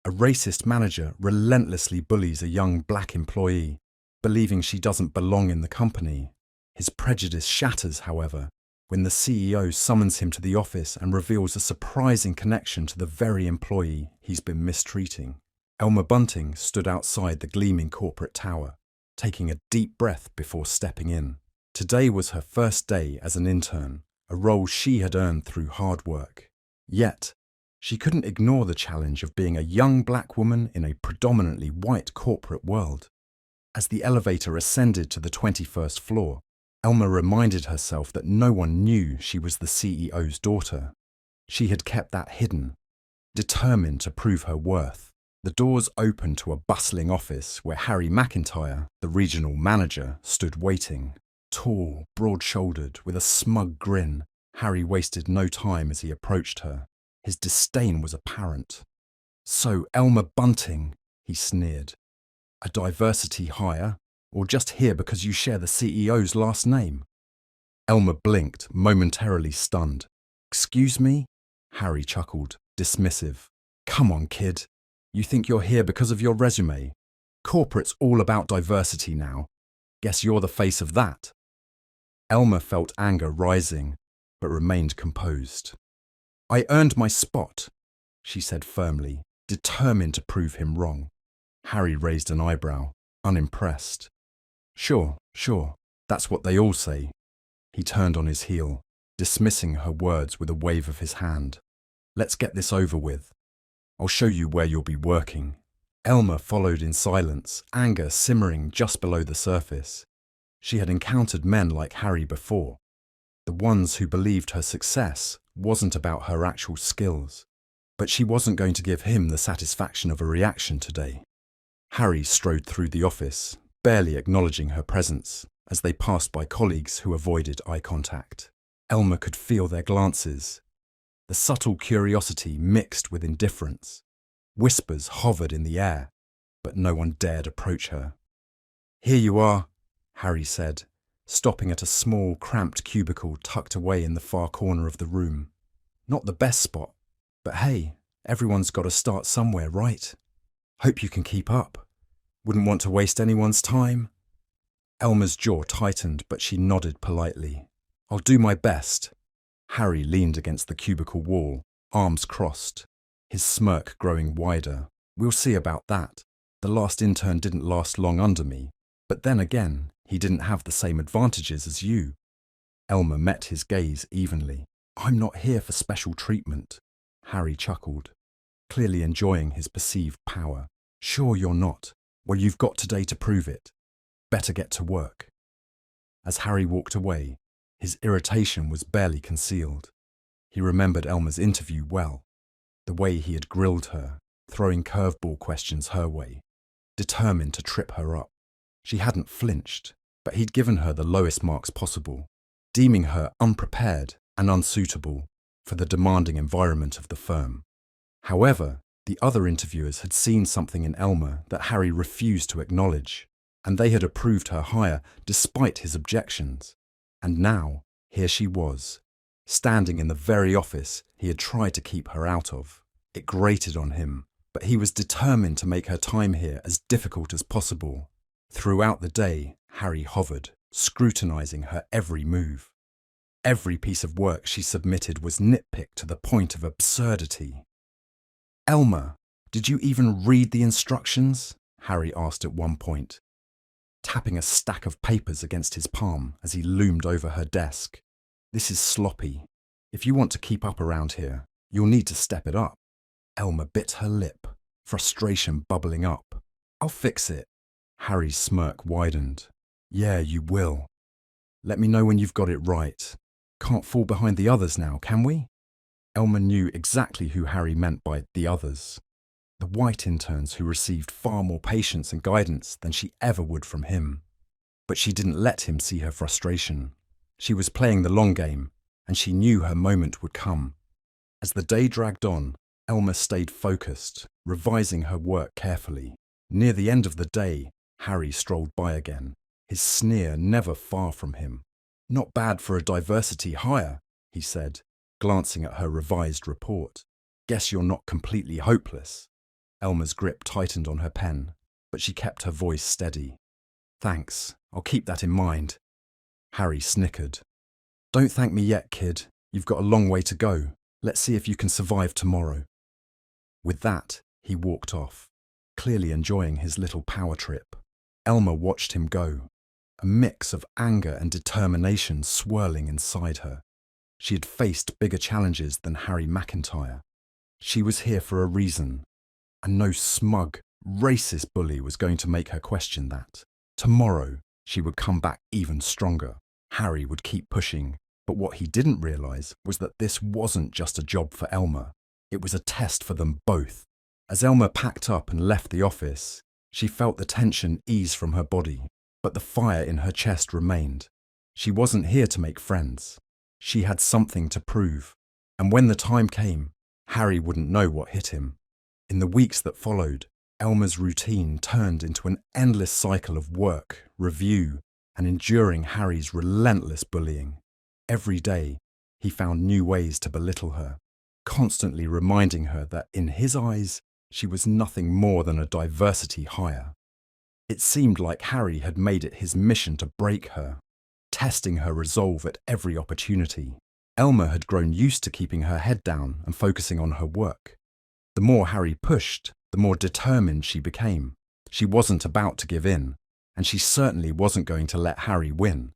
A racist manager relentlessly bullies a young black employee, believing she doesn't belong in the company. His prejudice shatters, however, when the CEO summons him to the office and reveals a surprising connection to the very employee he's been mistreating. Elmer Bunting stood outside the gleaming corporate tower, taking a deep breath before stepping in. Today was her first day as an intern, a role she had earned through hard work. Yet, she couldn't ignore the challenge of being a young black woman in a predominantly white corporate world. As the elevator ascended to the 21st floor, Elmer reminded herself that no one knew she was the CEO's daughter. She had kept that hidden, determined to prove her worth. The doors opened to a bustling office where Harry McIntyre, the regional manager, stood waiting. Tall, broad-shouldered, with a smug grin, Harry wasted no time as he approached her. His disdain was apparent. "So, Elmer Bunting," he sneered. "A diversity hire, or just here because you share the CEO's last name?" Elmer blinked, momentarily stunned. "Excuse me?" Harry chuckled, dismissive. "Come on, kid. You think you're here because of your resume? Corporate's all about diversity now. Guess you're the face of that." Elmer felt anger rising, but remained composed. "I earned my spot," she said firmly, determined to prove him wrong. Harry raised an eyebrow, unimpressed. Sure, that's what they all say." He turned on his heel, dismissing her words with a wave of his hand. "Let's get this over with. I'll show you where you'll be working." Elmer followed in silence, anger simmering just below the surface. She had encountered men like Harry before, the ones who believed her success wasn't about her actual skills. But she wasn't going to give him the satisfaction of a reaction today. Harry strode through the office, barely acknowledging her presence, as they passed by colleagues who avoided eye contact. Elmer could feel their glances, the subtle curiosity mixed with indifference. Whispers hovered in the air, but no one dared approach her. "Here you are," Harry said, stopping at a small, cramped cubicle tucked away in the far corner of the room. Not the best spot, but hey, everyone's got to start somewhere, right? Hope you can keep up. Wouldn't want to waste anyone's time." Elmer's jaw tightened, but she nodded politely. "I'll do my best." Harry leaned against the cubicle wall, arms crossed, his smirk growing wider. "We'll see about that. The last intern didn't last long under me, but then again, he didn't have the same advantages as you." Elmer met his gaze evenly. "I'm not here for special treatment," Harry chuckled, clearly enjoying his perceived power. "Sure you're not. Well, you've got today to prove it. Better get to work." As Harry walked away, his irritation was barely concealed. He remembered Elmer's interview well, the way he had grilled her, throwing curveball questions her way, determined to trip her up. She hadn't flinched, but he'd given her the lowest marks possible, deeming her unprepared and unsuitable for the demanding environment of the firm. However, the other interviewers had seen something in Elmer that Harry refused to acknowledge, and they had approved her hire despite his objections. And now, here she was, standing in the very office he had tried to keep her out of. It grated on him, but he was determined to make her time here as difficult as possible. Throughout the day, Harry hovered, scrutinizing her every move. Every piece of work she submitted was nitpicked to the point of absurdity. "Elmer, did you even read the instructions?" Harry asked at one point, tapping a stack of papers against his palm as he loomed over her desk. "This is sloppy. If you want to keep up around here, you'll need to step it up." Elmer bit her lip, frustration bubbling up. "I'll fix it." Harry's smirk widened. "Yeah, you will. Let me know when you've got it right. Can't fall behind the others now, can we?" Elmer knew exactly who Harry meant by the others. The white interns who received far more patience and guidance than she ever would from him. But she didn't let him see her frustration. She was playing the long game, and she knew her moment would come. As the day dragged on, Elmer stayed focused, revising her work carefully. Near the end of the day, Harry strolled by again, his sneer never far from him. "Not bad for a diversity hire," he said, glancing at her revised report. "Guess you're not completely hopeless." Elma's grip tightened on her pen, but she kept her voice steady. Thanks, I'll keep that in mind. Harry snickered. Don't thank me yet, kid. You've got a long way to go. Let's see if you can survive tomorrow. With that, he walked off, clearly enjoying his little power trip. Elma watched him go, a mix of anger and determination swirling inside her. She had faced bigger challenges than Harry McIntyre. She was here for a reason, and no smug, racist bully was going to make her question that. Tomorrow, she would come back even stronger. Harry would keep pushing, but what he didn't realise was that this wasn't just a job for Elma. It was a test for them both. As Elma packed up and left the office, she felt the tension ease from her body, but the fire in her chest remained. She wasn't here to make friends. She had something to prove, and when the time came, Harry wouldn't know what hit him. In the weeks that followed, Elma's routine turned into an endless cycle of work, review, and enduring Harry's relentless bullying. Every day, he found new ways to belittle her, constantly reminding her that in his eyes, she was nothing more than a diversity hire. It seemed like Harry had made it his mission to break her, testing her resolve at every opportunity. Elma had grown used to keeping her head down and focusing on her work. The more Harry pushed, the more determined she became. She wasn't about to give in, and she certainly wasn't going to let Harry win.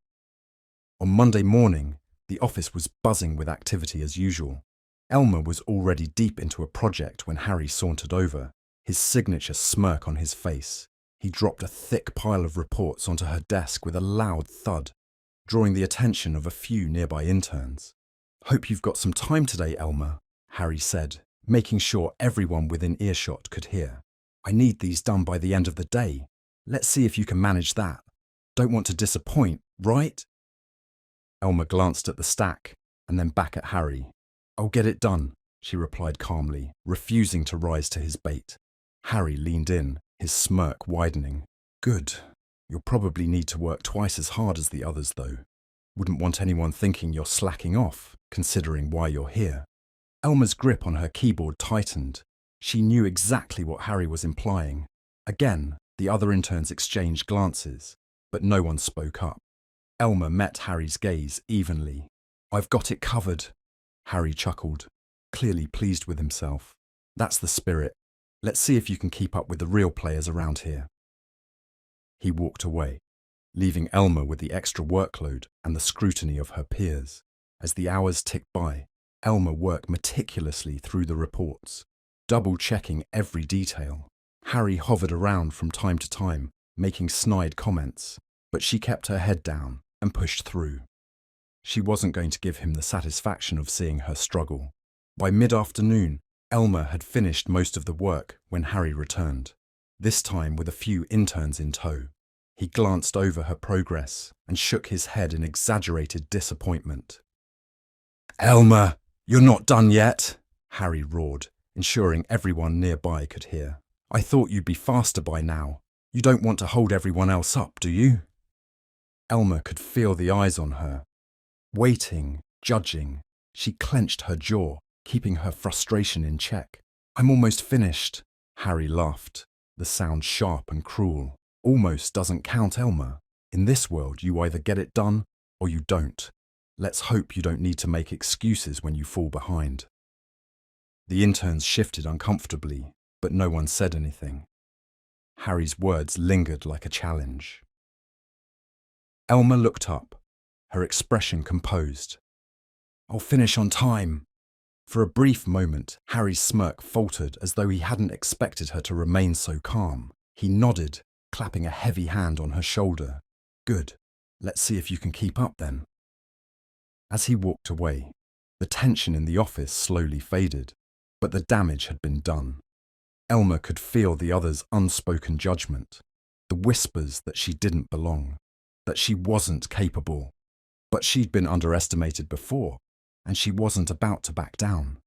On Monday morning, the office was buzzing with activity as usual. Elma was already deep into a project when Harry sauntered over, his signature smirk on his face. He dropped a thick pile of reports onto her desk with a loud thud, drawing the attention of a few nearby interns. Hope you've got some time today, Elma, Harry said, making sure everyone within earshot could hear. I need these done by the end of the day. Let's see if you can manage that. Don't want to disappoint, right? Elma glanced at the stack and then back at Harry. I'll get it done, she replied calmly, refusing to rise to his bait. Harry leaned in, his smirk widening. Good. You'll probably need to work twice as hard as the others, though. Wouldn't want anyone thinking you're slacking off, considering why you're here. Elma's grip on her keyboard tightened. She knew exactly what Harry was implying. Again, the other interns exchanged glances, but no one spoke up. Elma met Harry's gaze evenly. I've got it covered, Harry chuckled, clearly pleased with himself. That's the spirit. Let's see if you can keep up with the real players around here. He walked away, leaving Elma with the extra workload and the scrutiny of her peers. As the hours ticked by, Elma worked meticulously through the reports, double-checking every detail. Harry hovered around from time to time, making snide comments, but she kept her head down and pushed through. She wasn't going to give him the satisfaction of seeing her struggle. By mid-afternoon, Elma had finished most of the work when Harry returned, this time with a few interns in tow. He glanced over her progress and shook his head in exaggerated disappointment. Elma, you're not done yet, Harry roared, ensuring everyone nearby could hear. I thought you'd be faster by now. You don't want to hold everyone else up, do you? Elma could feel the eyes on her. Waiting, judging, she clenched her jaw, keeping her frustration in check. I'm almost finished, Harry laughed, the sound sharp and cruel. Almost doesn't count, Elma. In this world, you either get it done or you don't. Let's hope you don't need to make excuses when you fall behind. The interns shifted uncomfortably, but no one said anything. Harry's words lingered like a challenge. Elma looked up, her expression composed. I'll finish on time. For a brief moment, Harry's smirk faltered as though he hadn't expected her to remain so calm. He nodded, clapping a heavy hand on her shoulder. Good. Let's see if you can keep up then. As he walked away, the tension in the office slowly faded, but the damage had been done. Elma could feel the others' unspoken judgment, the whispers that she didn't belong, that she wasn't capable. But she'd been underestimated before, and she wasn't about to back down.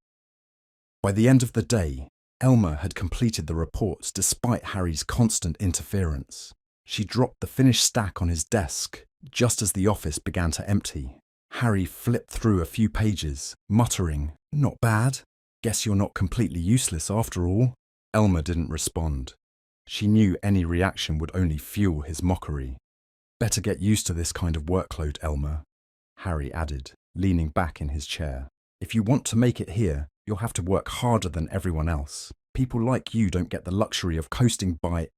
By the end of the day, Elma had completed the reports despite Harry's constant interference. She dropped the finished stack on his desk just as the office began to empty. Harry flipped through a few pages, muttering, "Not bad. Guess you're not completely useless after all." Elmer didn't respond. She knew any reaction would only fuel his mockery. Better get used to this kind of workload, Elmer, Harry added, leaning back in his chair. If you want to make it here, you'll have to work harder than everyone else. People like you don't get the luxury of coasting by.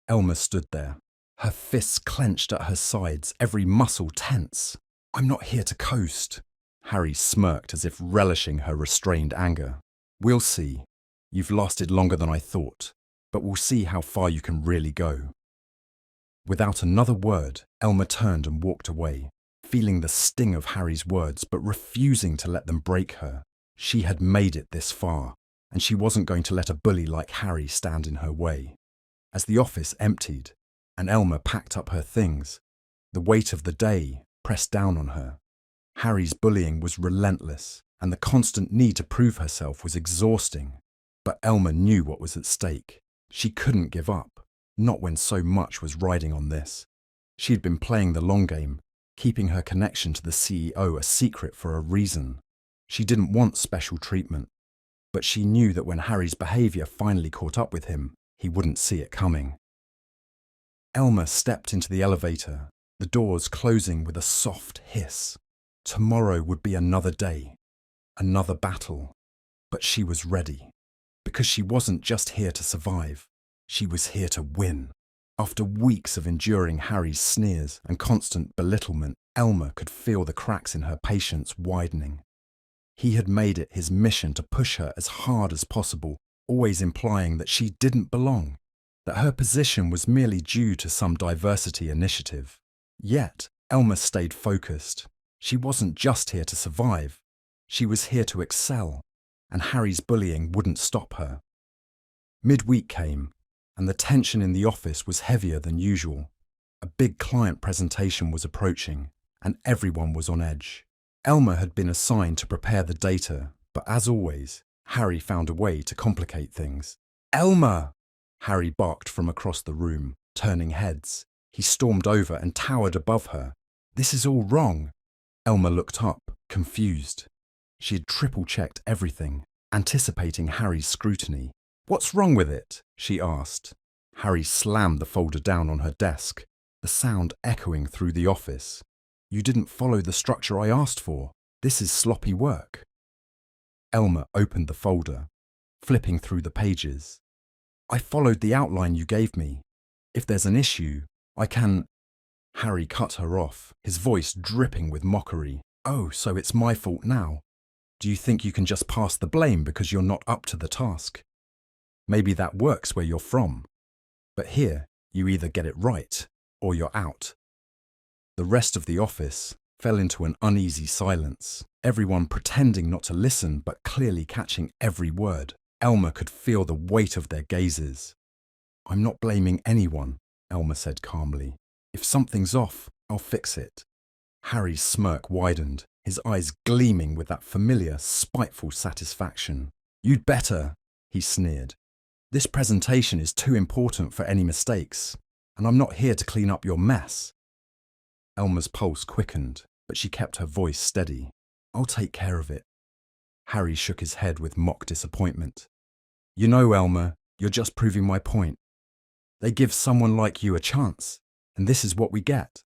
Elmer stood there, her fists clenched at her sides, every muscle tense. I'm not here to coast. Harry smirked as if relishing her restrained anger. We'll see. You've lasted longer than I thought, but we'll see how far you can really go. Without another word, Elmer turned and walked away, feeling the sting of Harry's words but refusing to let them break her. She had made it this far, and she wasn't going to let a bully like Harry stand in her way. As the office emptied, and Elmer packed up her things, the weight of the day pressed down on her. Harry's bullying was relentless, and the constant need to prove herself was exhausting. But Elmer knew what was at stake. She couldn't give up, not when so much was riding on this. She'd been playing the long game, keeping her connection to the CEO a secret for a reason. She didn't want special treatment, but she knew that when Harry's behaviour finally caught up with him, he wouldn't see it coming. Elmer stepped into the elevator, the doors closing with a soft hiss. Tomorrow would be another day, another battle, but she was ready. Because she wasn't just here to survive, she was here to win. After weeks of enduring Harry's sneers and constant belittlement, Elmer could feel the cracks in her patience widening. He had made it his mission to push her as hard as possible, always implying that she didn't belong, that her position was merely due to some diversity initiative. Yet, Elmer stayed focused. She wasn't just here to survive, she was here to excel, and Harry's bullying wouldn't stop her. Midweek came, and the tension in the office was heavier than usual. A big client presentation was approaching, and everyone was on edge. Elmer had been assigned to prepare the data, but as always, Harry found a way to complicate things. Elmer! Harry barked from across the room, turning heads. He stormed over and towered above her. This is all wrong. Elmer looked up, confused. She had triple-checked everything, anticipating Harry's scrutiny. What's wrong with it? She asked. Harry slammed the folder down on her desk, the sound echoing through the office. You didn't follow the structure I asked for. This is sloppy work. Elmer opened the folder, flipping through the pages. I followed the outline you gave me. If there's an issue, I can… Harry cut her off, his voice dripping with mockery. Oh, so it's my fault now. Do you think you can just pass the blame because you're not up to the task? Maybe that works where you're from. But here, you either get it right or you're out. The rest of the office fell into an uneasy silence, everyone pretending not to listen but clearly catching every word. Elmer could feel the weight of their gazes. I'm not blaming anyone, Elmer said calmly. If something's off, I'll fix it. Harry's smirk widened, his eyes gleaming with that familiar, spiteful satisfaction. You'd better, he sneered. This presentation is too important for any mistakes, and I'm not here to clean up your mess. Elmer's pulse quickened, but she kept her voice steady. I'll take care of it. Harry shook his head with mock disappointment. You know, Elmer, you're just proving my point. They give someone like you a chance, and this is what we get.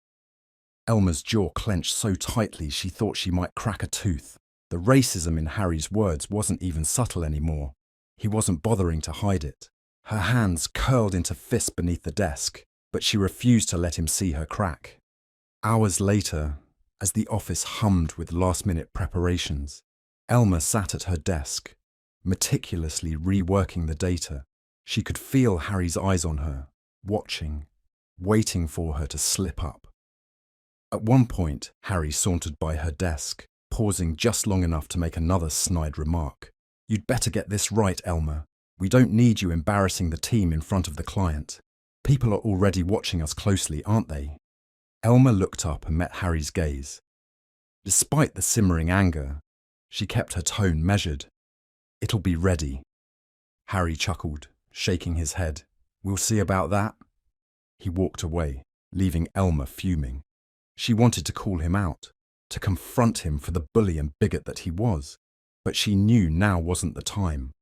Elmer's jaw clenched so tightly she thought she might crack a tooth. The racism in Harry's words wasn't even subtle anymore. He wasn't bothering to hide it. Her hands curled into fists beneath the desk, but she refused to let him see her crack. Hours later, as the office hummed with last-minute preparations, Elmer sat at her desk, meticulously reworking the data. She could feel Harry's eyes on her, watching, waiting for her to slip up. At one point, Harry sauntered by her desk, pausing just long enough to make another snide remark. You'd better get this right, Elmer. We don't need you embarrassing the team in front of the client. People are already watching us closely, aren't they? Elmer looked up and met Harry's gaze. Despite the simmering anger, she kept her tone measured. It'll be ready. Harry chuckled, shaking his head. We'll see about that. He walked away, leaving Elmer fuming. She wanted to call him out, to confront him for the bully and bigot that he was, but she knew now wasn't the time.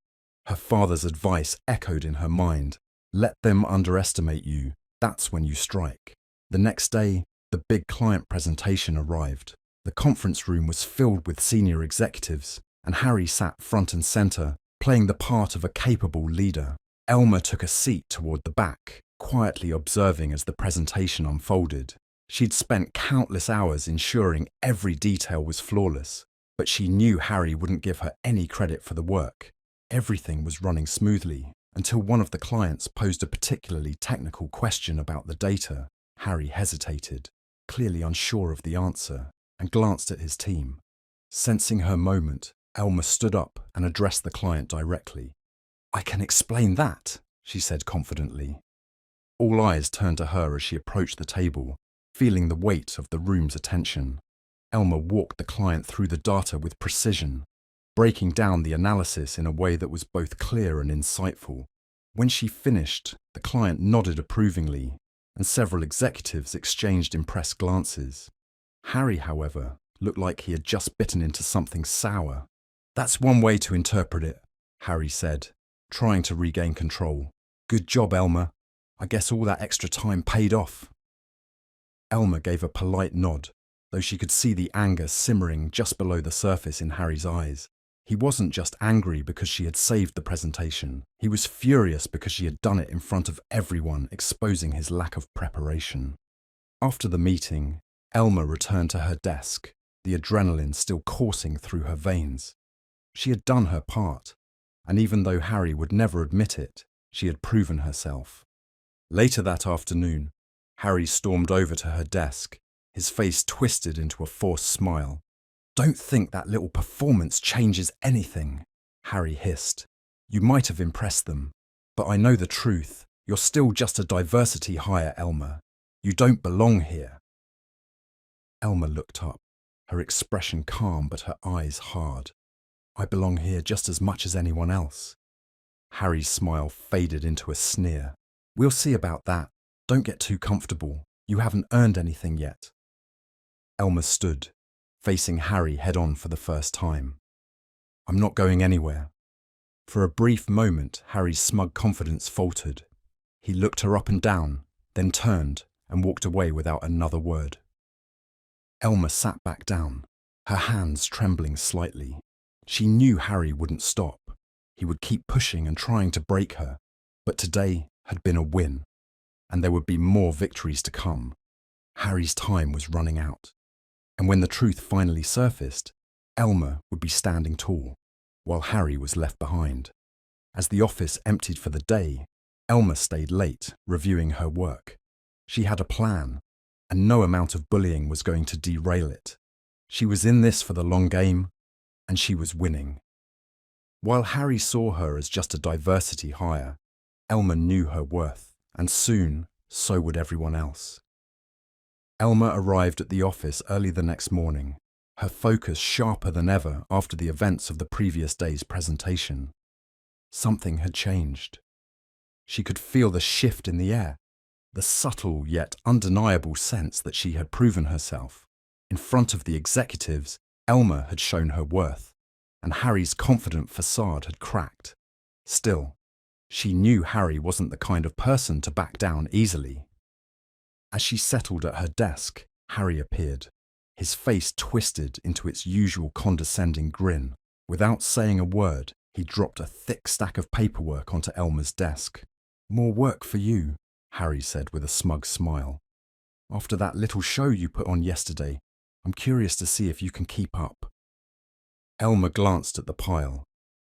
Her father's advice echoed in her mind. Let them underestimate you. That's when you strike. The next day, the big client presentation arrived. The conference room was filled with senior executives, and Harry sat front and center, playing the part of a capable leader. Elma took a seat toward the back, quietly observing as the presentation unfolded. She'd spent countless hours ensuring every detail was flawless, but she knew Harry wouldn't give her any credit for the work. Everything was running smoothly until one of the clients posed a particularly technical question about the data. Harry hesitated, clearly unsure of the answer, and glanced at his team. Sensing her moment, Elma stood up and addressed the client directly. "I can explain that," she said confidently. All eyes turned to her as she approached the table, feeling the weight of the room's attention. Elma walked the client through the data with precision, breaking down the analysis in a way that was both clear and insightful. When she finished, the client nodded approvingly, and several executives exchanged impressed glances. Harry, however, looked like he had just bitten into something sour. "That's one way to interpret it," Harry said, trying to regain control. "Good job, Elma. I guess all that extra time paid off." Elma gave a polite nod, though she could see the anger simmering just below the surface in Harry's eyes. He wasn't just angry because she had saved the presentation. He was furious because she had done it in front of everyone, exposing his lack of preparation. After the meeting, Elma returned to her desk, the adrenaline still coursing through her veins. She had done her part, and even though Harry would never admit it, she had proven herself. Later that afternoon, Harry stormed over to her desk, his face twisted into a forced smile. "Don't think that little performance changes anything," Harry hissed. "You might have impressed them, but I know the truth. You're still just a diversity hire, Elma. You don't belong here." Elma looked up, her expression calm but her eyes hard. "I belong here just as much as anyone else." Harry's smile faded into a sneer. "We'll see about that. Don't get too comfortable. You haven't earned anything yet." Elma stood, facing Harry head-on for the first time. "I'm not going anywhere." For a brief moment, Harry's smug confidence faltered. He looked her up and down, then turned and walked away without another word. Elma sat back down, her hands trembling slightly. She knew Harry wouldn't stop. He would keep pushing and trying to break her, but today had been a win, and there would be more victories to come. Harry's time was running out, and when the truth finally surfaced, Elma would be standing tall, while Harry was left behind. As the office emptied for the day, Elma stayed late, reviewing her work. She had a plan, and no amount of bullying was going to derail it. She was in this for the long game, and she was winning. While Harry saw her as just a diversity hire, Elma knew her worth, and soon, so would everyone else. Elma arrived at the office early the next morning, her focus sharper than ever after the events of the previous day's presentation. Something had changed. She could feel the shift in the air, the subtle yet undeniable sense that she had proven herself. In front of the executives, Elma had shown her worth, and Harry's confident facade had cracked. Still, she knew Harry wasn't the kind of person to back down easily. As she settled at her desk, Harry appeared, his face twisted into its usual condescending grin. Without saying a word, he dropped a thick stack of paperwork onto Elma's desk. "More work for you," Harry said with a smug smile. "After that little show you put on yesterday, I'm curious to see if you can keep up." Elma glanced at the pile,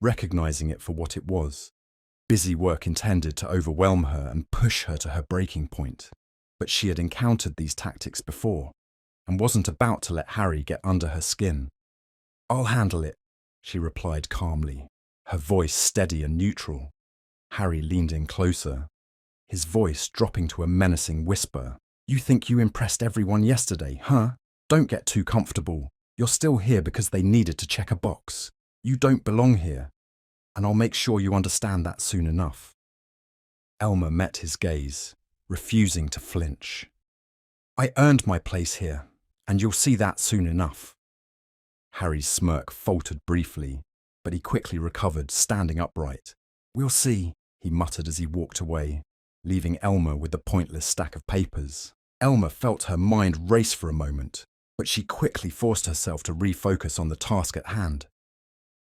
recognizing it for what it was. Busy work intended to overwhelm her and push her to her breaking point. But she had encountered these tactics before, and wasn't about to let Harry get under her skin. "I'll handle it," she replied calmly, her voice steady and neutral. Harry leaned in closer, his voice dropping to a menacing whisper. "You think you impressed everyone yesterday, huh? Don't get too comfortable. You're still here because they needed to check a box. You don't belong here, and I'll make sure you understand that soon enough." Elma met his gaze, refusing to flinch. "I earned my place here, and you'll see that soon enough." Harry's smirk faltered briefly, but he quickly recovered, standing upright. "We'll see," he muttered as he walked away, leaving Elma with the pointless stack of papers. Elma felt her mind race for a moment, but she quickly forced herself to refocus on the task at hand.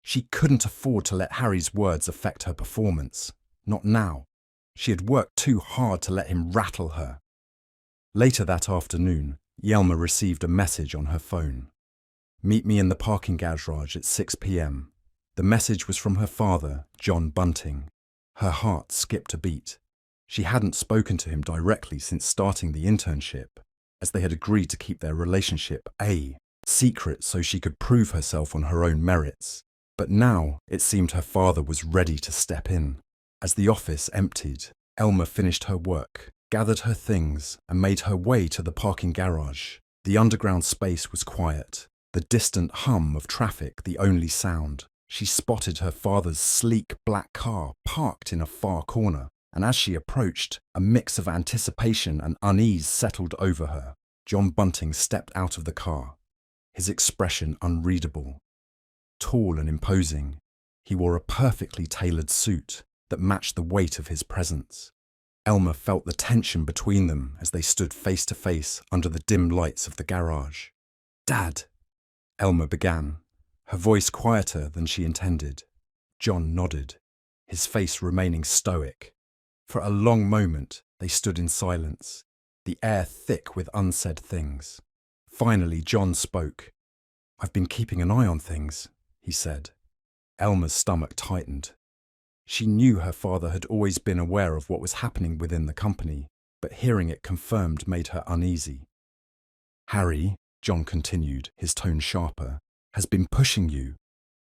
She couldn't afford to let Harry's words affect her performance. Not now. She had worked too hard to let him rattle her. Later that afternoon, Yelma received a message on her phone. "Meet me in the parking garage at 6 p.m. The message was from her father, John Bunting. Her heart skipped a beat. She hadn't spoken to him directly since starting the internship, as they had agreed to keep their relationship a secret so she could prove herself on her own merits. But now it seemed her father was ready to step in. As the office emptied, Elma finished her work, gathered her things, and made her way to the parking garage. The underground space was quiet, the distant hum of traffic the only sound. She spotted her father's sleek black car parked in a far corner, and as she approached, a mix of anticipation and unease settled over her. John Bunting stepped out of the car, his expression unreadable. Tall and imposing, he wore a perfectly tailored suit that matched the weight of his presence. Elma felt the tension between them as they stood face to face under the dim lights of the garage. "Dad," Elma began, her voice quieter than she intended. John nodded, his face remaining stoic. For a long moment, they stood in silence, the air thick with unsaid things. Finally, John spoke. "I've been keeping an eye on things," he said. Elma's stomach tightened. She knew her father had always been aware of what was happening within the company, but hearing it confirmed made her uneasy. "Harry," John continued, his tone sharper, "has been pushing you."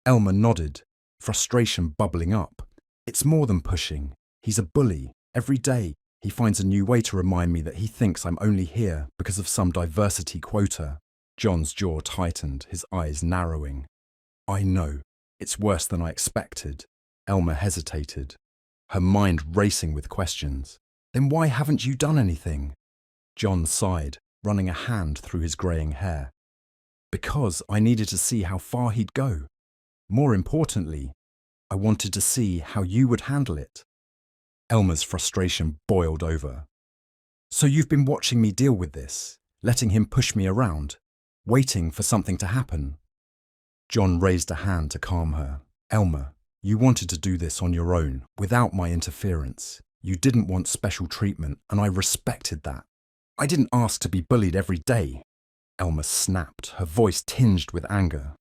Elma nodded, frustration bubbling up. "It's more than pushing. He's a bully. Every day, he finds a new way to remind me that he thinks I'm only here because of some diversity quota." John's jaw tightened, his eyes narrowing. "I know. It's worse than I expected." Elma hesitated, her mind racing with questions. "Then why haven't you done anything?" John sighed, running a hand through his greying hair. "Because I needed to see how far he'd go. More importantly, I wanted to see how you would handle it." Elma's frustration boiled over. "So you've been watching me deal with this, letting him push me around, waiting for something to happen?" John raised a hand to calm her. "Elma, you wanted to do this on your own, without my interference. You didn't want special treatment, and I respected that. I didn't ask to be bullied every day." Elma snapped, her voice tinged with anger.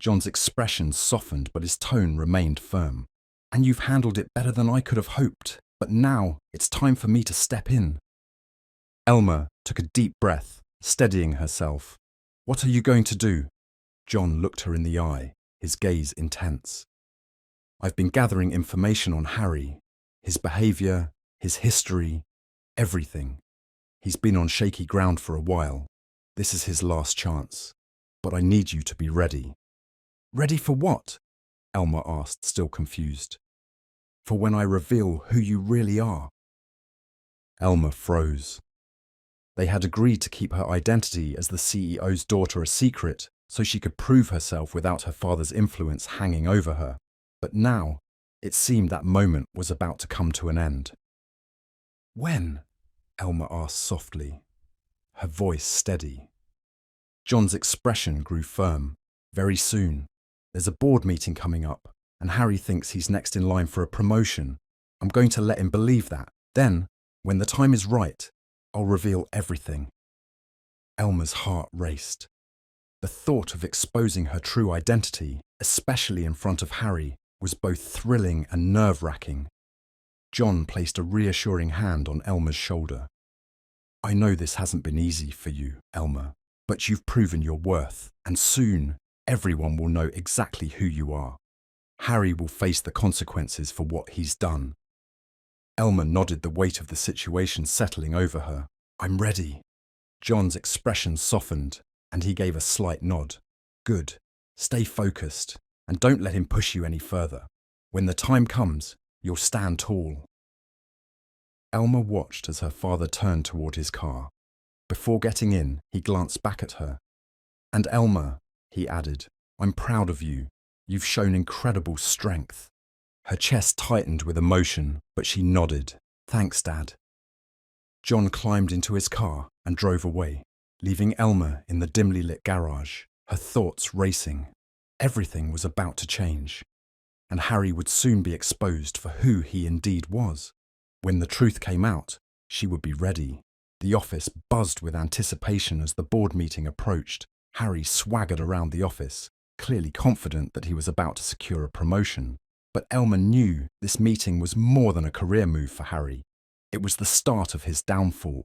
John's expression softened, but his tone remained firm. "And you've handled it better than I could have hoped, but now it's time for me to step in." Elma took a deep breath, steadying herself. "What are you going to do?" John looked her in the eye, his gaze intense. "I've been gathering information on Harry, his behaviour, his history, everything. He's been on shaky ground for a while. This is his last chance. But I need you to be ready." "Ready for what?" Elma asked, still confused. "For when I reveal who you really are." Elma froze. They had agreed to keep her identity as the CEO's daughter a secret so she could prove herself without her father's influence hanging over her. But now, it seemed that moment was about to come to an end. "When?" Elma asked softly, her voice steady. John's expression grew firm. "Very soon. There's a board meeting coming up, and Harry thinks he's next in line for a promotion. I'm going to let him believe that. Then, when the time is right, I'll reveal everything." Elma's heart raced. The thought of exposing her true identity, especially in front of Harry, was both thrilling and nerve-wracking. John placed a reassuring hand on Elma's shoulder. "I know this hasn't been easy for you, Elma, but you've proven your worth, and soon everyone will know exactly who you are. Harry will face the consequences for what he's done." Elma nodded, the weight of the situation settling over her. "I'm ready." John's expression softened, and he gave a slight nod. "Good. Stay focused, and don't let him push you any further. When the time comes, you'll stand tall." Elma watched as her father turned toward his car. Before getting in, he glanced back at her. "And Elma," he added, "I'm proud of you. You've shown incredible strength." Her chest tightened with emotion, but she nodded. "Thanks, Dad." John climbed into his car and drove away, leaving Elma in the dimly lit garage, her thoughts racing. Everything was about to change, and Harry would soon be exposed for who he indeed was. When the truth came out, she would be ready. The office buzzed with anticipation as the board meeting approached. Harry swaggered around the office, clearly confident that he was about to secure a promotion. But Elma knew this meeting was more than a career move for Harry. It was the start of his downfall.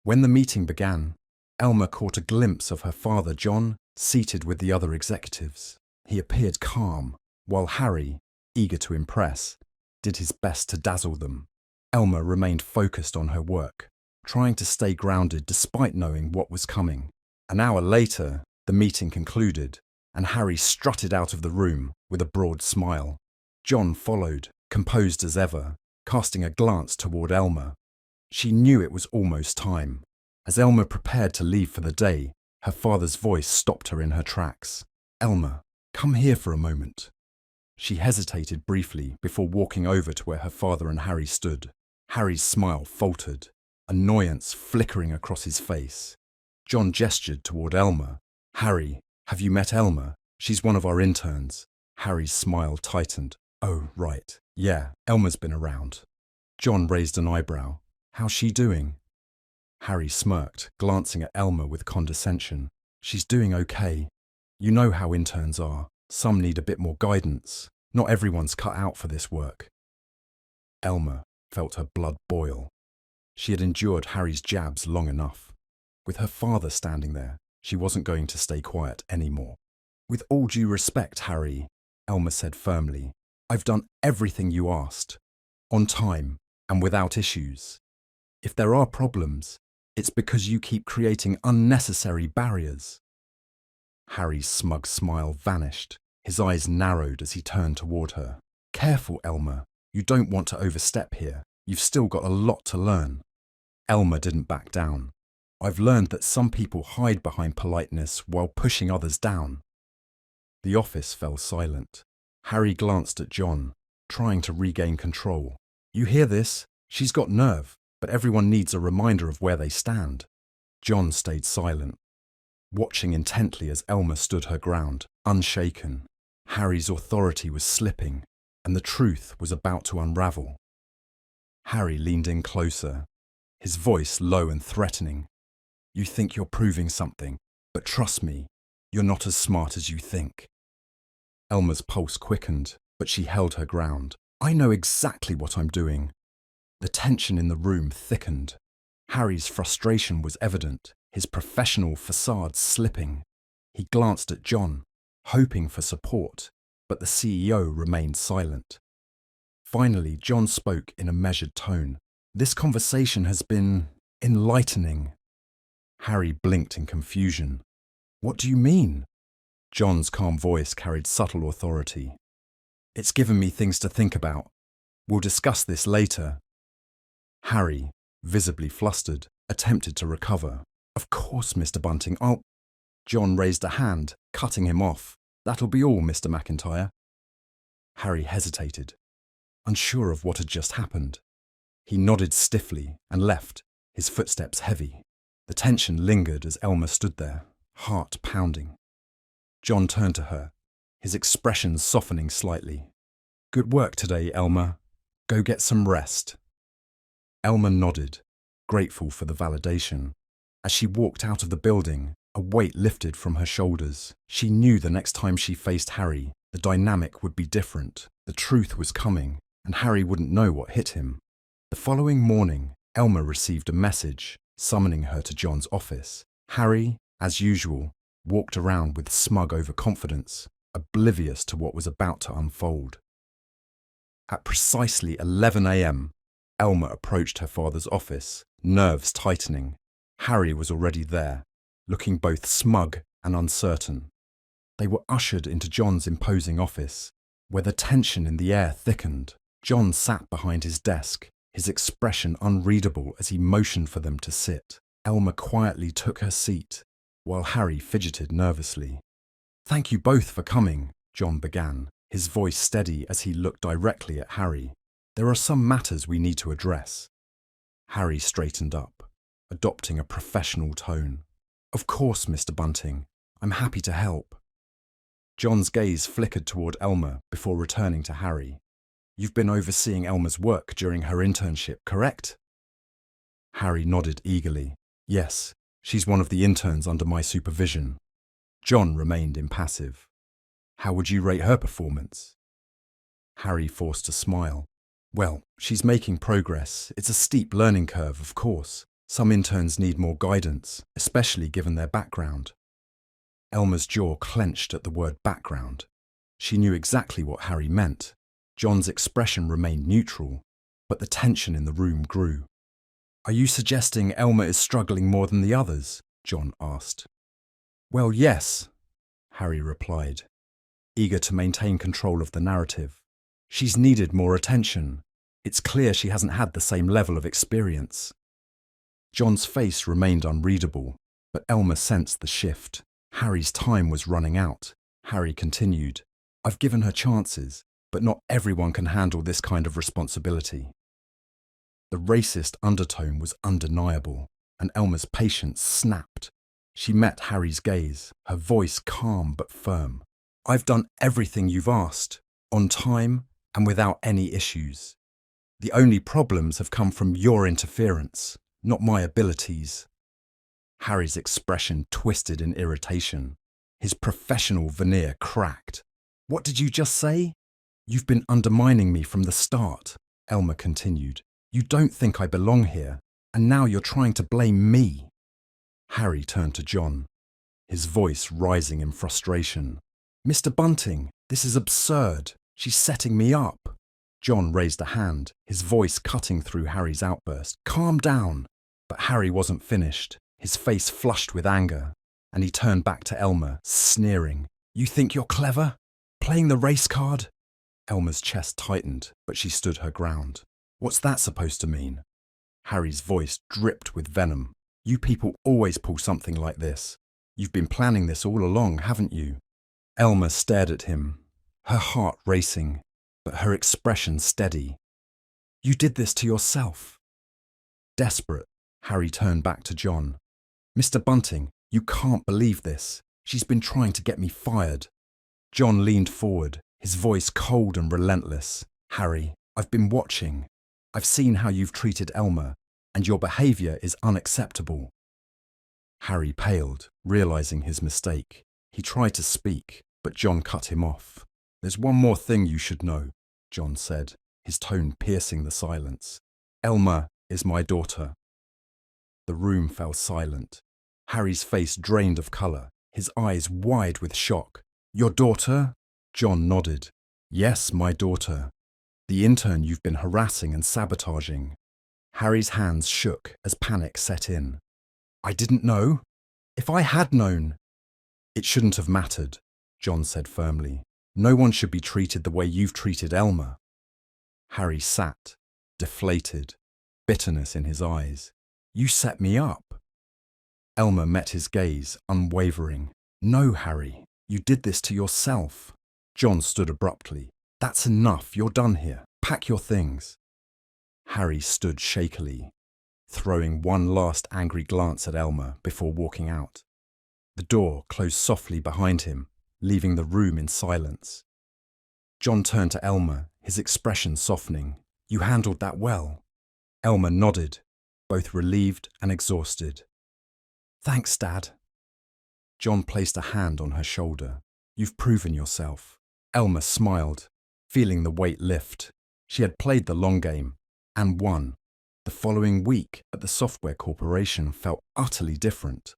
When the meeting began, Elma caught a glimpse of her father, John, seated with the other executives. He appeared calm, while Harry, eager to impress, did his best to dazzle them. Elma remained focused on her work, trying to stay grounded despite knowing what was coming. An hour later, the meeting concluded, and Harry strutted out of the room with a broad smile. John followed, composed as ever, casting a glance toward Elma. She knew it was almost time. As Elma prepared to leave for the day, her father's voice stopped her in her tracks. "Elma, come here for a moment." She hesitated briefly before walking over to where her father and Harry stood. Harry's smile faltered, annoyance flickering across his face. John gestured toward Elma. "Harry, have you met Elma? She's one of our interns." Harry's smile tightened. "Oh, right. Yeah, Elma's been around." John raised an eyebrow. "How's she doing?" Harry smirked, glancing at Elma with condescension. "She's doing okay. You know how interns are. Some need a bit more guidance. Not everyone's cut out for this work." Elma felt her blood boil. She had endured Harry's jabs long enough. With her father standing there, she wasn't going to stay quiet anymore. "With all due respect, Harry," Elma said firmly, "I've done everything you asked, on time and without issues. If there are problems, it's because you keep creating unnecessary barriers." Harry's smug smile vanished. His eyes narrowed as he turned toward her. "Careful, Elma. You don't want to overstep here. You've still got a lot to learn." Elma didn't back down. "I've learned that some people hide behind politeness while pushing others down." The office fell silent. Harry glanced at John, trying to regain control. "You hear this? She's got nerve, but everyone needs a reminder of where they stand." John stayed silent, watching intently as Elma stood her ground, unshaken. Harry's authority was slipping, and the truth was about to unravel. Harry leaned in closer, his voice low and threatening. "You think you're proving something, but trust me, you're not as smart as you think." Elma's pulse quickened, but she held her ground. "I know exactly what I'm doing." The tension in the room thickened. Harry's frustration was evident, his professional facade slipping. He glanced at John, hoping for support, but the CEO remained silent. Finally, John spoke in a measured tone. "This conversation has been enlightening." Harry blinked in confusion. "What do you mean?" John's calm voice carried subtle authority. "It's given me things to think about. We'll discuss this later." Harry, visibly flustered, attempted to recover. "Of course, Mr. Bunting, I'll—" John raised a hand, cutting him off. "That'll be all, Mr. McIntyre." Harry hesitated, unsure of what had just happened. He nodded stiffly and left, his footsteps heavy. The tension lingered as Elma stood there, heart pounding. John turned to her, his expression softening slightly. "Good work today, Elma. Go get some rest." Elma nodded, grateful for the validation. As she walked out of the building, a weight lifted from her shoulders. She knew the next time she faced Harry, the dynamic would be different. The truth was coming, and Harry wouldn't know what hit him. The following morning, Elma received a message, summoning her to John's office. Harry, as usual, walked around with smug overconfidence, oblivious to what was about to unfold. At precisely 11 a.m., Elma approached her father's office, nerves tightening. Harry was already there, looking both smug and uncertain. They were ushered into John's imposing office, where the tension in the air thickened. John sat behind his desk, his expression unreadable as he motioned for them to sit. Elma quietly took her seat, while Harry fidgeted nervously. "Thank you both for coming," John began, his voice steady as he looked directly at Harry. "There are some matters we need to address." Harry straightened up, adopting a professional tone. "Of course, Mr. Bunting. I'm happy to help." John's gaze flickered toward Elma before returning to Harry. "You've been overseeing Elma's work during her internship, correct?" Harry nodded eagerly. "Yes, she's one of the interns under my supervision." John remained impassive. "How would you rate her performance?" Harry forced a smile. "Well, she's making progress. It's a steep learning curve, of course. Some interns need more guidance, especially given their background." Elma's jaw clenched at the word background. She knew exactly what Harry meant. John's expression remained neutral, but the tension in the room grew. "Are you suggesting Elma is struggling more than the others?" John asked. "Well, yes," Harry replied, eager to maintain control of the narrative. "She's needed more attention. It's clear she hasn't had the same level of experience." John's face remained unreadable, but Elma sensed the shift. Harry's time was running out. Harry continued, "I've given her chances, but not everyone can handle this kind of responsibility." The racist undertone was undeniable, and Elma's patience snapped. She met Harry's gaze, her voice calm but firm. "I've done everything you've asked, on time and without any issues. The only problems have come from your interference, not my abilities." Harry's expression twisted in irritation. His professional veneer cracked. "What did you just say?" "You've been undermining me from the start," Elma continued. "You don't think I belong here, and now you're trying to blame me." Harry turned to John, his voice rising in frustration. "Mr. Bunting, this is absurd. She's setting me up." John raised a hand, his voice cutting through Harry's outburst. "Calm down." But Harry wasn't finished, his face flushed with anger, and he turned back to Elma, sneering. "You think you're clever? Playing the race card?" Elma's chest tightened, but she stood her ground. "What's that supposed to mean?" Harry's voice dripped with venom. "You people always pull something like this. You've been planning this all along, haven't you?" Elma stared at him, her heart racing, but her expression steady. "You did this to yourself." Desperate, Harry turned back to John. "Mr. Bunting, you can't believe this. She's been trying to get me fired." John leaned forward, his voice cold and relentless. "Harry, I've been watching. I've seen how you've treated Elma, and your behaviour is unacceptable." Harry paled, realising his mistake. He tried to speak, but John cut him off. "There's one more thing you should know," John said, his tone piercing the silence. "Elma is my daughter." The room fell silent. Harry's face drained of colour, his eyes wide with shock. "Your daughter?" John nodded. "Yes, my daughter. The intern you've been harassing and sabotaging." Harry's hands shook as panic set in. "I didn't know. If I had known—" "It shouldn't have mattered," John said firmly. "No one should be treated the way you've treated Elma." Harry sat, deflated, bitterness in his eyes. "You set me up." Elma met his gaze, unwavering. "No, Harry, you did this to yourself." John stood abruptly. "That's enough, you're done here. Pack your things." Harry stood shakily, throwing one last angry glance at Elma before walking out. The door closed softly behind him, leaving the room in silence. John turned to Elma, his expression softening. "You handled that well." Elma nodded, both relieved and exhausted. "Thanks, Dad." John placed a hand on her shoulder. "You've proven yourself." Elma smiled, feeling the weight lift. She had played the long game, and won. The following week at the software corporation felt utterly different.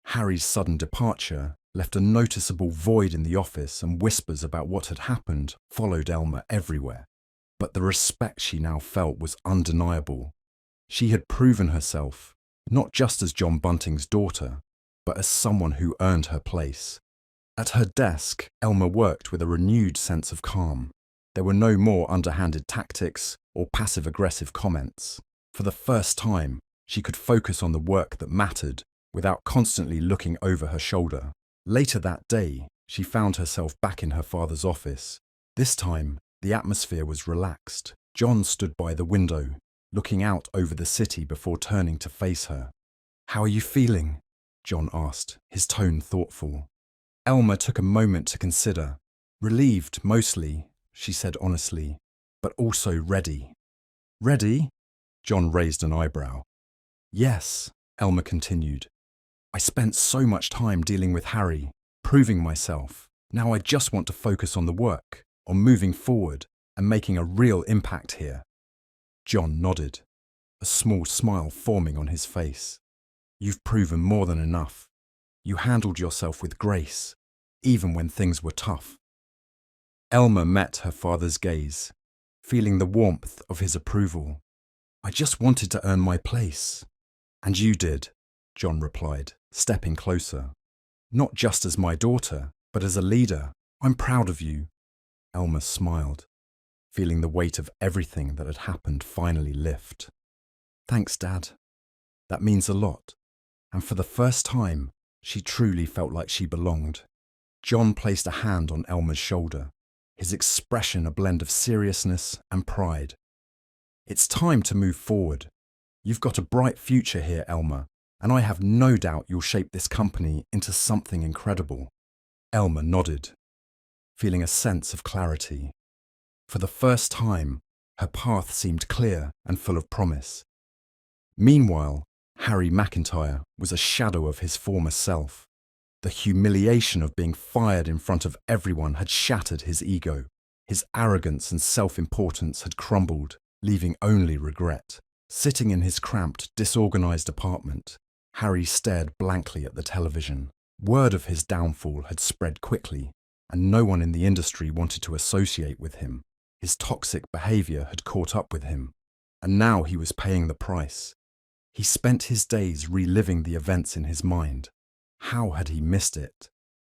Harry's sudden departure left a noticeable void in the office, and whispers about what had happened followed Elma everywhere. But the respect she now felt was undeniable. She had proven herself, not just as John Bunting's daughter, but as someone who earned her place. At her desk, Elma worked with a renewed sense of calm. There were no more underhanded tactics or passive-aggressive comments. For the first time, she could focus on the work that mattered without constantly looking over her shoulder. Later that day, She found herself back in her father's office. This time, the atmosphere was relaxed. John stood by the window, looking out over the city before turning to face her. "How are you feeling?" John asked, his tone thoughtful. Elma took a moment to consider. "Relieved, mostly," she said honestly, "but also ready." "Ready?" John raised an eyebrow. "Yes," Elma continued. "I spent so much time dealing with Harry, proving myself. Now I just want to focus on the work, on moving forward and making a real impact here." John nodded, a small smile forming on his face. "You've proven more than enough. You handled yourself with grace, even when things were tough." Elma met her father's gaze, feeling the warmth of his approval. "I just wanted to earn my place." "And you did," John replied, stepping closer. "Not just as my daughter, but as a leader. I'm proud of you." Elma smiled, feeling the weight of everything that had happened finally lift. "Thanks, Dad. That means a lot." And for the first time, she truly felt like she belonged. John placed a hand on Elma's shoulder, his expression a blend of seriousness and pride. "It's time to move forward. You've got a bright future here, Elma, and I have no doubt you'll shape this company into something incredible." Elma nodded, feeling a sense of clarity. For the first time, her path seemed clear and full of promise. Meanwhile, Harry McIntyre was a shadow of his former self. The humiliation of being fired in front of everyone had shattered his ego. His arrogance and self-importance had crumbled, leaving only regret. Sitting in his cramped, disorganized apartment, Harry stared blankly at the television. Word of his downfall had spread quickly, and no one in the industry wanted to associate with him. His toxic behavior had caught up with him, and now he was paying the price. He spent his days reliving the events in his mind. How had he missed it?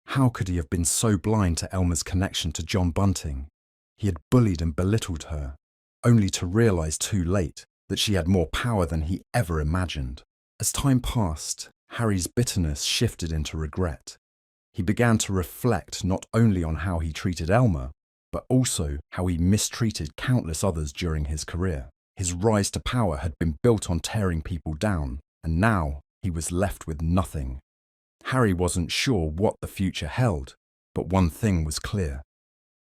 How could he have been so blind to Elma's connection to John Bunting? He had bullied and belittled her, only to realize too late that she had more power than he ever imagined. As time passed, Harry's bitterness shifted into regret. He began to reflect not only on how he treated Elma, but also how he mistreated countless others during his career. His rise to power had been built on tearing people down, and now he was left with nothing. Harry wasn't sure what the future held, but one thing was clear.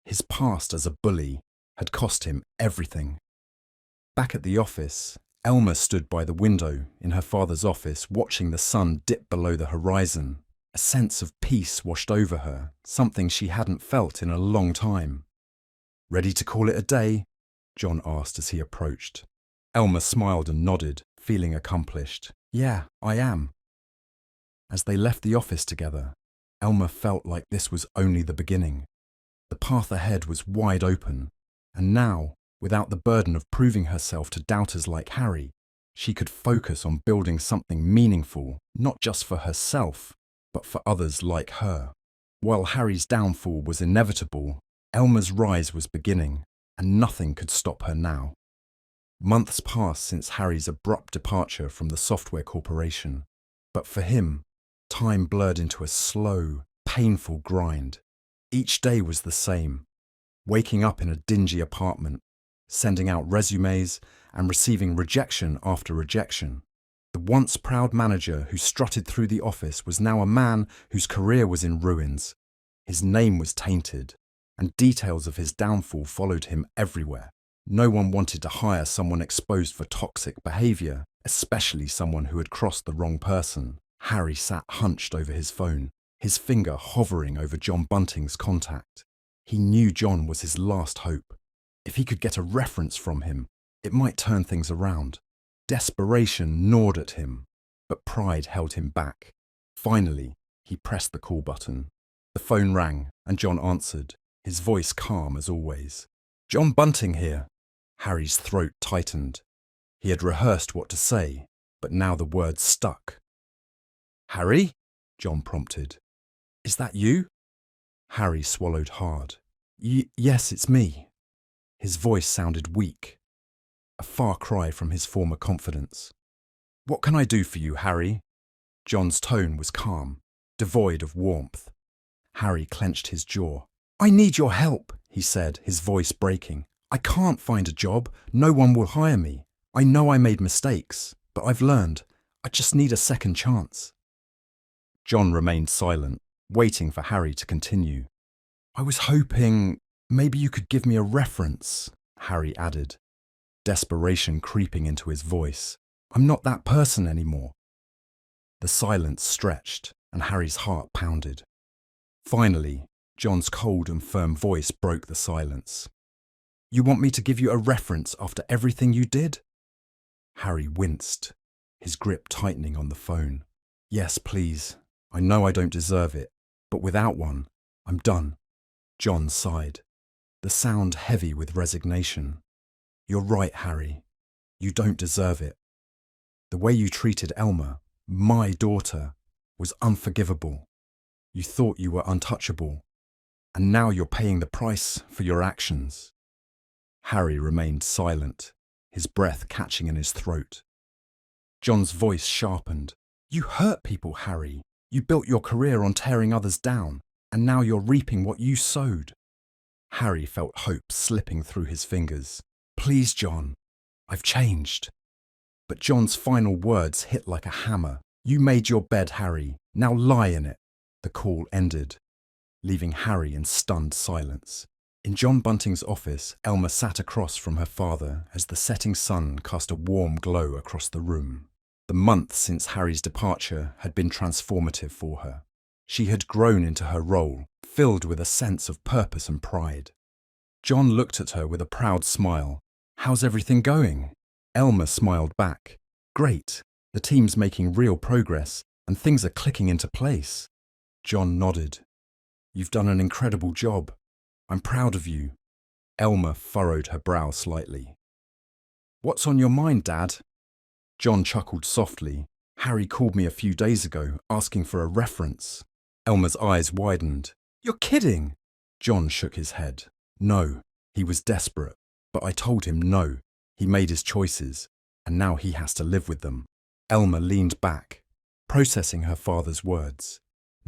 His past as a bully had cost him everything. Back at the office, Elma stood by the window in her father's office, watching the sun dip below the horizon. A sense of peace washed over her, something she hadn't felt in a long time. "Ready to call it a day?" John asked as he approached. Elma smiled and nodded, feeling accomplished. "Yeah, I am." As they left the office together, Elma felt like this was only the beginning. The path ahead was wide open, and now, without the burden of proving herself to doubters like Harry, she could focus on building something meaningful, not just for herself, but for others like her. While Harry's downfall was inevitable, Elma's rise was beginning, and nothing could stop her now. Months passed since Harry's abrupt departure from the software corporation, but for him, time blurred into a slow, painful grind. Each day was the same: waking up in a dingy apartment, sending out resumes, and receiving rejection after rejection. The once proud manager who strutted through the office was now a man whose career was in ruins. His name was tainted, and details of his downfall followed him everywhere. No one wanted to hire someone exposed for toxic behavior, especially someone who had crossed the wrong person. Harry sat hunched over his phone, his finger hovering over John Bunting's contact. He knew John was his last hope. If he could get a reference from him, it might turn things around. Desperation gnawed at him, but pride held him back. Finally, he pressed the call button. The phone rang, and John answered, his voice calm as always. "John Bunting here." Harry's throat tightened. He had rehearsed what to say, but now the words stuck. "Harry?" John prompted. "Is that you?" Harry swallowed hard. Yes, it's me." His voice sounded weak, a far cry from his former confidence. "What can I do for you, Harry?" John's tone was calm, devoid of warmth. Harry clenched his jaw. "I need your help," he said, his voice breaking. "I can't find a job. No one will hire me. I know I made mistakes, but I've learned. I just need a second chance." John remained silent, waiting for Harry to continue. "I was hoping maybe you could give me a reference," Harry added, desperation creeping into his voice. "I'm not that person anymore." The silence stretched, and Harry's heart pounded. Finally, John's cold and firm voice broke the silence. "You want me to give you a reference after everything you did?" Harry winced, his grip tightening on the phone. "Yes, please. I know I don't deserve it, but without one, I'm done." John sighed, the sound heavy with resignation. "You're right, Harry. You don't deserve it. The way you treated Elma, my daughter, was unforgivable. You thought you were untouchable, and now you're paying the price for your actions." Harry remained silent, his breath catching in his throat. John's voice sharpened. "You hurt people, Harry. You built your career on tearing others down, and now you're reaping what you sowed." Harry felt hope slipping through his fingers. "Please, John, I've changed." But John's final words hit like a hammer. "You made your bed, Harry. Now lie in it." The call ended, leaving Harry in stunned silence. In John Bunting's office, Elma sat across from her father as the setting sun cast a warm glow across the room. The month since Harry's departure had been transformative for her. She had grown into her role, filled with a sense of purpose and pride. John looked at her with a proud smile. "How's everything going?" Elma smiled back. "Great. The team's making real progress, and things are clicking into place." John nodded. "You've done an incredible job. I'm proud of you." Elma furrowed her brow slightly. "What's on your mind, Dad?" John chuckled softly. "Harry called me a few days ago, asking for a reference." Elma's eyes widened. "You're kidding!" John shook his head. "No, he was desperate, but I told him no. He made his choices, and now he has to live with them." Elma leaned back, processing her father's words.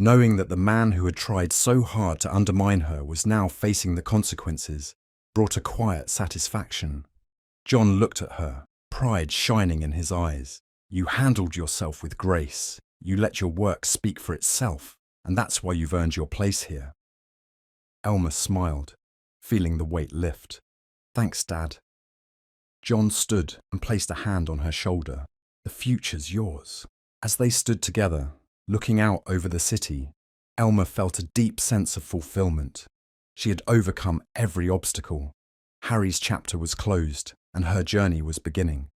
Knowing that the man who had tried so hard to undermine her was now facing the consequences brought a quiet satisfaction. John looked at her, pride shining in his eyes. "You handled yourself with grace. You let your work speak for itself, and that's why you've earned your place here." Elma smiled, feeling the weight lift. "Thanks, Dad." John stood and placed a hand on her shoulder. "The future's yours." As they stood together, looking out over the city, Elma felt a deep sense of fulfillment. She had overcome every obstacle. Harry's chapter was closed, and her journey was beginning.